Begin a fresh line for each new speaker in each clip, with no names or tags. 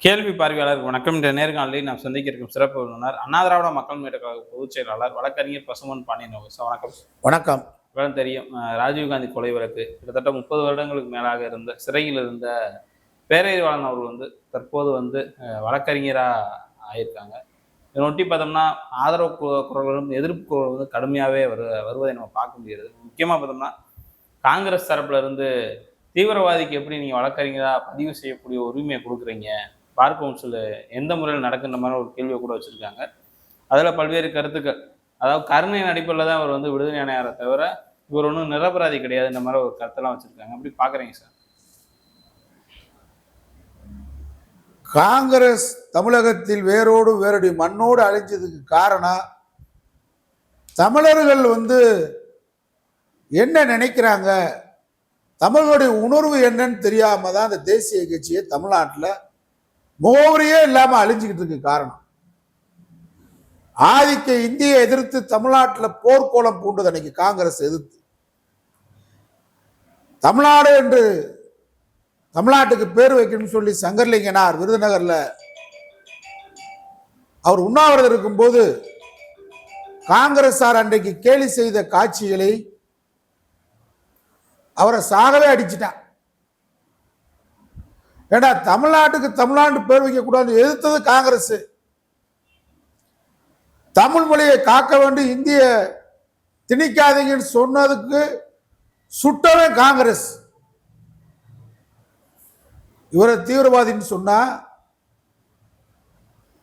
கேள்வி பார்வையாளர் வணக்கம். என்ற நேர்காணலில் நாம் சந்திக்க இருக்கும் சிறப்பு விருந்தினர் அண்ணா திராவிட மக்கள் முன்னேற்ற கழக பொதுச் செயலாளர் வழக்கறிஞர் பசுமன் பாண்டியன் அவர்கள். வணக்கம்.
வணக்கம்.
தெரியும், ராஜீவ்காந்தி கொலை வழக்கு கிட்டத்தட்ட 30 வருடங்களுக்கு மேலாக இருந்த சிறையில் இருந்த பேரறிவாளன் அவர்கள் தற்போது வழக்கறிஞராக ஆயிருக்காங்க. இதை ஒட்டி பார்த்தோம்னா ஆதரவு குரல்களும் எதிர்ப்பு குரல்களும் கடுமையாகவே வருவதை நம்ம பார்க்க முடியாது. முக்கியமாக பார்த்தோம்னா காங்கிரஸ் தரப்புல இருந்து தீவிரவாதிக்கு எப்படி நீங்கள் வழக்கறிஞராக பதிவு செய்யக்கூடிய உரிமையை கொடுக்குறீங்க, பார் கவுன்சில் எந்த முறையில் நடக்கின்ற மாதிரி ஒரு கேள்வியை கூட வச்சுருக்காங்க. அதில் பல்வேறு கருத்துக்கள், அதாவது கருணையின் அடிப்படையில் தான் அவர் விடுதலை ஆணையாரை தவிர இவர் ஒன்றும் நிரபராதி கிடையாதுன்ற மாதிரி ஒரு கருத்தெல்லாம் வச்சுருக்காங்க. அப்படி பார்க்குறீங்க சார்?
காங்கிரஸ் தமிழகத்தில் வேரோடு வேரடி மண்ணோடு அழிஞ்சதுக்கு காரணம் தமிழர்கள் என்ன நினைக்கிறாங்க, தமிழர்களுடைய உணர்வு என்னன்னு தெரியாம தான் அந்த தேசிய கட்சியை தமிழ்நாட்டில் முகவரியே இல்லாம அழிஞ்சுக்கிட்டு இருக்கு. காரணம் ஆதிக்க இந்தியை எதிர்த்து தமிழ்நாட்டில் போர்க்கோளம் பூண்டது அன்னைக்கு காங்கிரஸ் எதிர்த்து. தமிழ்நாடு என்று தமிழ்நாட்டுக்கு பேர் வைக்கணும்னு சொல்லி சங்கர்லிங்கனார் விருதுநகர்ல அவர் உண்ணாவிரதம் இருக்கும்போது காங்கிரஸார் அன்றைக்கு கேலி செய்த காட்சிகளை அவரை சாகவே அடிச்சிட்டான். ஏடா தமிழ்நாட்டுக்கு தமிழ்நாடு பேர் வைக்க கூடாது எதிர்த்தது காங்கிரஸ். தமிழ் மொழியை காக்க வேண்டும், இந்திய திணிக்காதீங்கன்னு சொன்னதுக்கு சுட்டவே காங்கிரஸ். இவரை தீவிரவாதின்னு சொன்னா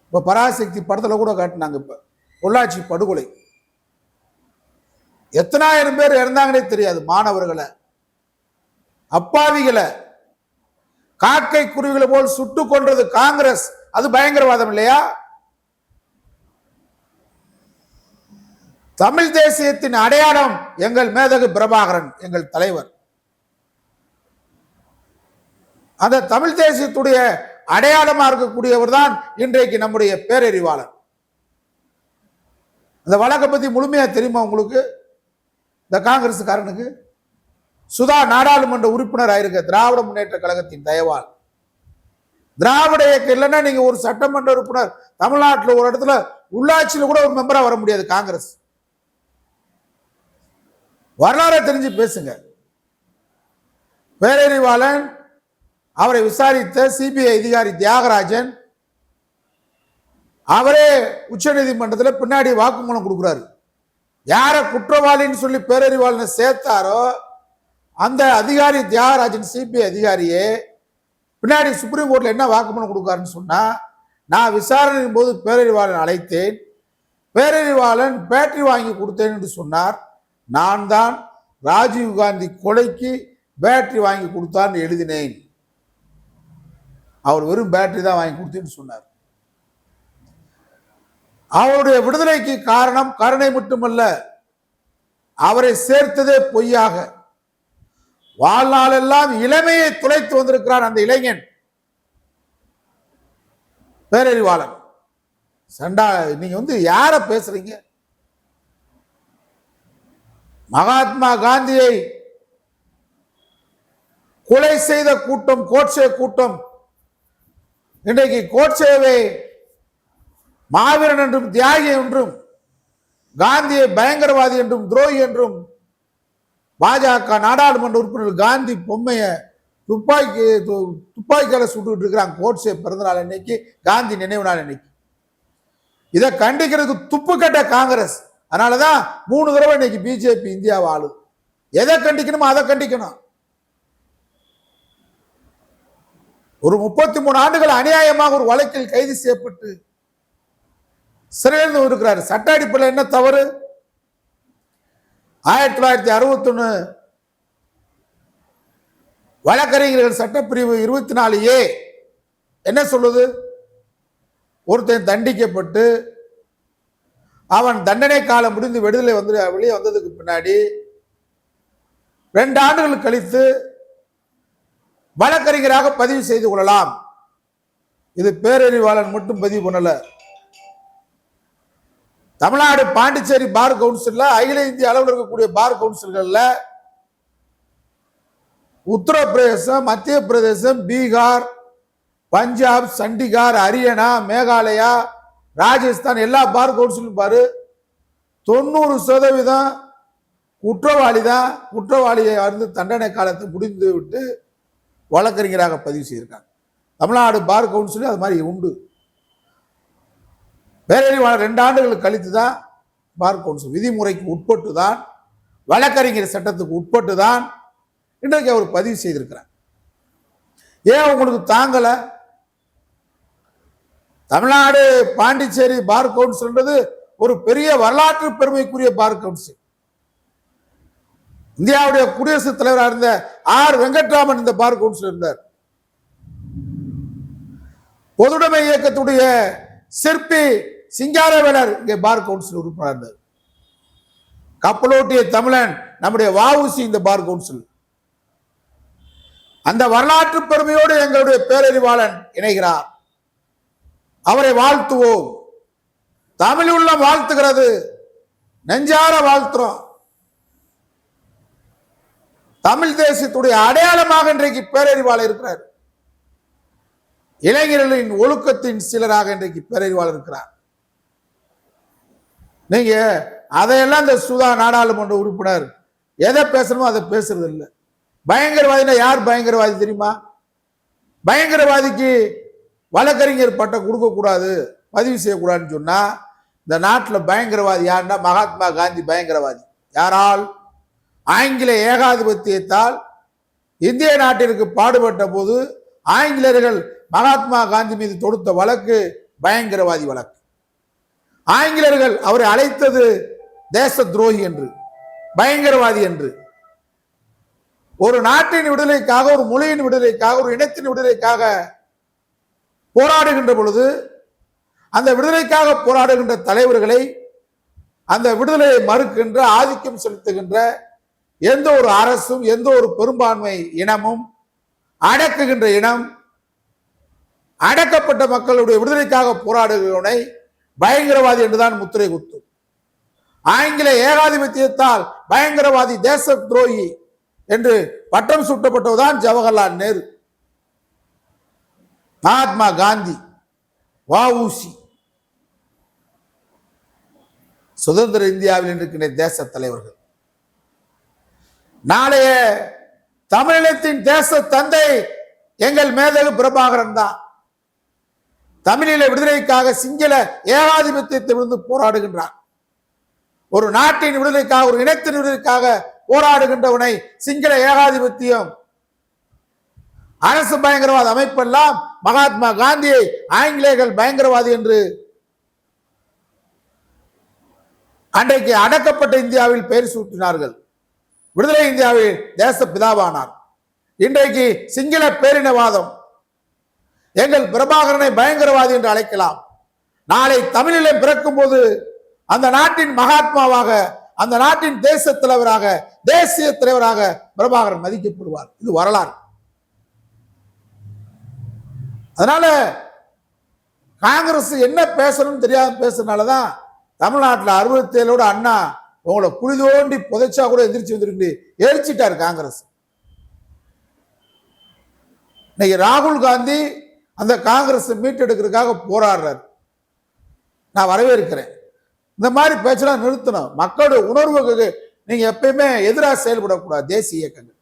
இப்ப பராசக்தி படத்துல கூட காட்டினாங்க. இப்ப பொள்ளாச்சி படுகொலை எத்தனாயிரம் பேர் இறந்தாங்கன்னே தெரியாது. மாணவர்களை, அப்பாவிகளை காக்கை குருவிகளை போல் சுட்டு கொன்றது காங்கிரஸ். அது பயங்கரவாதம் இல்லையா? தமிழ் தேசியத்தின் அடையாளம் எங்கள் மேதகு பிரபாகரன், எங்கள் தலைவர். அந்த தமிழ் தேசியத்துடைய அடையாளமா இருக்கக்கூடியவர் தான் இன்றைக்கு நம்முடைய பேரறிவாளர். அந்த வழக்கை பத்தி முழுமையா தெரியுமா உங்களுக்கு? இந்த காங்கிரஸ்காரனுக்கு சுதா நாடாளுமன்ற உறுப்பினர் ஆயிருக்க திராவிட முன்னேற்ற கழகத்தின் தயவால். திராவிட இயக்கம் இல்லைன்னா நீங்க ஒரு சட்டமன்ற உறுப்பினர் தமிழ்நாட்டில் ஒரு இடத்துல உள்ளாட்சியில் கூட ஒரு மெம்பரா வர முடியாது. காங்கிரஸ் வரலாறு தெரிஞ்சு பேசுங்க. பேரறிவாளன் அவரை விசாரித்த சிபிஐ அதிகாரி தியாகராஜன் அவரே உச்ச நீதிமன்றத்தில் பின்னாடி வாக்குமூலம் கொடுக்குறாரு. யார குற்றவாளின்னு சொல்லி பேரறிவாளனை சேர்த்தாரோ அந்த அதிகாரி தியாகராஜன் சிபிஐ அதிகாரியே பின்னாடி சுப்ரீம் கோர்ட்ல என்ன வாக்குமூலம் கொடுக்காருன்னு சொன்னா, நான் விசாரணையின் போது பேரறிவாளன் அழைத்தேன், பேரறிவாளன் பேட்டரி வாங்கி கொடுத்தேன் என்று சொன்னார். நான் தான் ராஜீவ்காந்தி கொலைக்கு பேட்டரி வாங்கி கொடுத்தான்னு எழுதினேன். அவர் வெறும் பேட்டரி தான் வாங்கி கொடுத்தேன்னு சொன்னார். அவருடைய விடுதலைக்கு காரணம் கருணை மட்டுமல்ல, அவரை சேர்த்ததே பொய்யாக. வாழ்நாளெல்லாம் இளமையை துளைத்து வந்திருக்கிறார் அந்த இளைஞன் பேரறிவாளன். சண்டா, நீங்க யார பேசுறீங்க? மகாத்மா காந்தியை கொலை செய்த கூட்டம் கோட்சே கூட்டம் இன்றைக்கு கோட்சேவை மாவீரன் என்றும் தியாகி என்றும் காந்தியை பயங்கரவாதி என்றும் துரோகி என்றும் பாஜக நாடாளுமன்ற உறுப்பினர் காந்தி பொம்மைய துப்பாக்கியால சுட்டுக்கிட்டு இருக்கிறாங்க. கோட்சே பிறந்த நாள் இன்னைக்கு, காந்தி நினைவு நாள் இன்னைக்கு. இதை கண்டிக்கிறதுக்கு துப்பு கட்ட காங்கிரஸ். அதனாலதான் 3 தடவை இன்னைக்கு பிஜேபி இந்தியாவை ஆளுது. எதை கண்டிக்கணுமோ அதை கண்டிக்கணும். ஒரு 33 ஆண்டுகள் அநியாயமாக ஒரு வழக்கில் கைது செய்யப்பட்டு சிறையில் இருக்கிறார். சட்ட அடிப்படையில் என்ன தவறு? 1961 வழக்கறிஞர்கள் சட்டப்பிரிவு 24A என்ன சொல்லுது? ஒருத்தன் தண்டிக்கப்பட்டு அவன் தண்டனை காலம் முடிந்து வெளியே வந்ததுக்கு பின்னாடி 2 ஆண்டுகள் கழித்து வழக்கறிஞராக பதிவு செய்து கொள்ளலாம். இது பேரறிவாளன் மட்டும் பதிவு பண்ணல. தமிழ்நாடு பாண்டிச்சேரி பார் கவுன்சில், அகில இந்திய அளவில் இருக்கக்கூடிய பார் கவுன்சில்கள்ல உத்தரப்பிரதேசம், மத்திய பிரதேசம், பீகார், பஞ்சாப், சண்டிகார், ஹரியானா, மேகாலயா, ராஜஸ்தான் எல்லா பார் கவுன்சிலும் பாரு 90% குற்றவாளி தான். குற்றவாளியை வந்து தண்டனை காலத்தை முடிந்து விட்டு வழக்கறிஞராக பதிவு செய்திருக்காங்க. தமிழ்நாடு பார் கவுன்சிலும் அது மாதிரி உண்டு. பேரறிவாளர் 2 ஆண்டுகள் கழித்து தான் பார் கவுன்சில் விதிமுறைக்கு உட்பட்டு தான், வழக்கறிஞர் சட்டத்துக்கு உட்பட்டு தான் இன்றைக்கு அவர் பதிவு செய்திருக்கிறார். ஏன் உங்களுக்கு தாங்கல? தமிழ்நாடு பாண்டிச்சேரி பார் கவுன்சில்ன்றது ஒரு பெரிய வரலாற்று பெருமைக்குரிய பார் கவுன்சில். இந்தியாவுடைய குடியரசுத் தலைவராக இருந்த ஆர் வெங்கட்ராமன் இந்த பார் கவுன்சில் இருந்தார். பொதுவுடைமை இயக்கத்துடைய சிற்பி சிங்காரவேலர் இங்கே பார் கவுன்சில் உறுப்பினர் இருந்தார். கப்பலோட்டிய தமிழன் நம்முடைய வஉசி இந்த பார் கவுன்சில். அந்த வரலாற்று பெருமையோடு எங்களுடைய பேரறிவாளன் இணைகிறார். அவரை வாழ்த்துவோம். தமிழ் உள்ளம் வாழ்த்துகிறது, நெஞ்சார வாழ்த்துறோம். தமிழ் தேசத்துடைய அடையாளமாக இன்றைக்கு பேரறிவாளர் இருக்கிறார். இளைஞர்களின் ஒழுக்கத்தின் சிலராக இன்றைக்கு பேரறிவாளர் இருக்கிறார். நீங்க அதையெல்லாம் இந்த சுதா நாடாளுமன்ற உறுப்பினர் எதை பேசணுமோ அதை பேசுறது இல்லை. பயங்கரவாதினா யார் பயங்கரவாதி தெரியுமா? பயங்கரவாதிக்கு வழக்கறிஞர் பட்டம் கொடுக்க கூடாது, பதிவு செய்யக்கூடாதுன்னு சொன்னா இந்த நாட்டில் பயங்கரவாதி யாருன்னா மகாத்மா காந்தி பயங்கரவாதி. யாரால்? ஆங்கில ஏகாதிபத்தியத்தால் இந்திய நாட்டிற்கு பாடுபட்ட போது ஆங்கிலேயர்கள் மகாத்மா காந்தி மீது தொடுத்த வழக்கு பயங்கரவாதி வழக்கு. ஆங்கிலேயர்கள் அவரை அழைத்தது தேச துரோகி என்று, பயங்கரவாதி என்று. ஒரு நாட்டின் விடுதலைக்காக, ஒரு மொழியின் விடுதலைக்காக, ஒரு இனத்தின் விடுதலைக்காக போராடுகின்ற பொழுது அந்த விடுதலைக்காக போராடுகின்ற தலைவர்களை, அந்த விடுதலையை மறுக்கின்ற, ஆதிக்கம் செலுத்துகின்ற எந்த ஒரு அரசும், எந்த ஒரு பெரும்பான்மை இனமும், அடக்குகின்ற இனம், அடக்கப்பட்ட மக்களுடைய விடுதலைக்காக போராடுகிறவனை பயங்கரவாதி என்றுதான் முத்திரை குத்தும். ஆங்கில ஏகாதிபத்தியத்தால் பயங்கரவாதி, தேச துரோகி என்று பட்டம் சூட்டப்பட்டதுதான் ஜவஹர்லால் நேரு, மகாத்மா காந்தி, வஉசி. சுதந்திர இந்தியாவில் இருக்கின்ற தேச தலைவர்கள். நாளைய தமிழினத்தின் தேச தந்தை எங்கள் மேதகு பிரபாகரன் தான். தமிழீழ விடுதலைக்காக சிங்கள ஏகாதிபத்தியத்திலிருந்து போராடுகின்றார். ஒரு நாட்டின் விடுதலைக்காக, ஒரு இனத்தின் விடுதலைக்காக போராடுகின்றவனை சிங்கள ஏகாதிபத்தியம், அரசு பயங்கரவாத அமைப்பெல்லாம் மகாத்மா காந்தியை ஆங்கிலேயர்கள் பயங்கரவாதி என்று அன்றைக்கு அடக்கப்பட்ட இந்தியாவில் பெயர் சூட்டினார்கள். விடுதலை இந்தியாவில் தேச பிதாவானார். இன்றைக்கு சிங்கள பேரினவாதம் எங்கள் பிரபாகரனை பயங்கரவாதி என்று அழைக்கலாம். நாளை தமிழிலே பிறக்கும் போது அந்த நாட்டின் மகாத்மாவாக, அந்த நாட்டின் தேச தலைவராக, தேசிய தலைவராக பிரபாகரன் மதிக்கப்படுவார். இது வரலாறு. அதனால காங்கிரஸ் என்ன பேசணும்னு தெரியாம பேசுறதுனாலதான் தமிழ்நாட்டில் 67 அண்ணா உங்களை குழி தோண்டி புதைச்சா கூட எந்திரிச்சு வந்துருக்கு எரிச்சிட்டார் காங்கிரஸ். இன்னைக்கு ராகுல் காந்தி அந்த காங்கிரஸ் மீட்டெடுக்கிறதுக்காக போராடுறாரு. நான் வரவேற்கிறேன். இந்த மாதிரி பேச்செல்லாம் நிறுத்தணும். மக்களுடைய உணர்வுக்கு நீங்க எப்பயுமே எதிராக செயல்படக்கூடாது. தேசிய இயக்கங்கள்,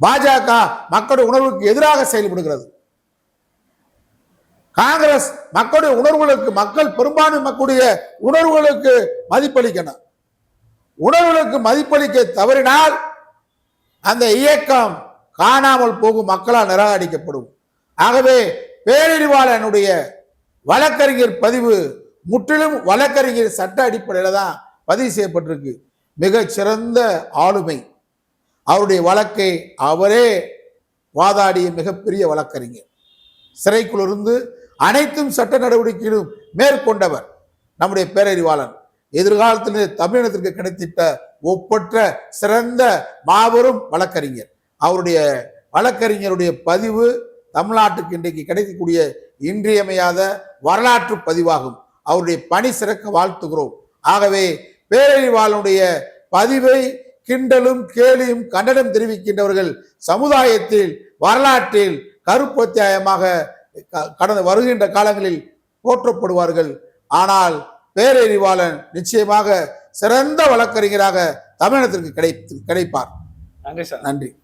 பாஜக மக்களுடைய உணர்வுக்கு எதிராக செயல்படுகிறது. காங்கிரஸ் மக்களுடைய உணர்வுகளுக்கு, மக்கள் பெரும்பான்மை மக்களுடைய உணர்வுகளுக்கு மதிப்பளிக்கணும். உணர்வுகளுக்கு மதிப்பளிக்க தவறினால் அந்த இயக்கம் காணாமல் போகும், மக்களால் நிராகரிக்கப்படும். ஆகவே பேரறிவாளனுடைய வழக்கறிஞர் பதிவு முற்றிலும் வழக்கறிஞர் சட்ட அடிப்படையில் தான் பதிவு செய்யப்பட்டிருக்கு. மிகச் சிறந்த ஆளுமை. அவருடைய வழக்கை அவரே வாதாடிய மிகப்பெரிய வழக்கறிஞர். சிறைக்குள்ளிருந்து அனைத்தும் சட்ட நடவடிக்கைகளும் மேற்கொண்டவர் நம்முடைய பேரறிவாளன். எதிர்காலத்தில் தமிழினத்திற்கு கிடைத்திட்ட ஒப்பற்ற சிறந்த மாபெரும் வழக்கறிஞர். அவருடைய வழக்கறிஞருடைய பதிவு தமிழ்நாட்டுக்கு இன்றைக்கு கிடைக்கக்கூடிய இன்றியமையாத வரலாற்று பதிவாகும். அவருடைய பணி சிறக்க வாழ்த்துகிறோம். ஆகவே பேரறிவாளனுடைய பதிவை கிண்டலும் கேலியும் கண்டனம் தெரிவிக்கின்றவர்கள் சமுதாயத்தில், வரலாற்றில் கருப்பத்தியாயமாக கடந்த வருகின்ற காலங்களில் போற்றப்படுவார்கள். ஆனால் பேரறிவாளன் நிச்சயமாக சிறந்த வழக்கறிஞராக தமிழகத்திற்கு கிடைப்பார்.
நன்றி சார்.
நன்றி.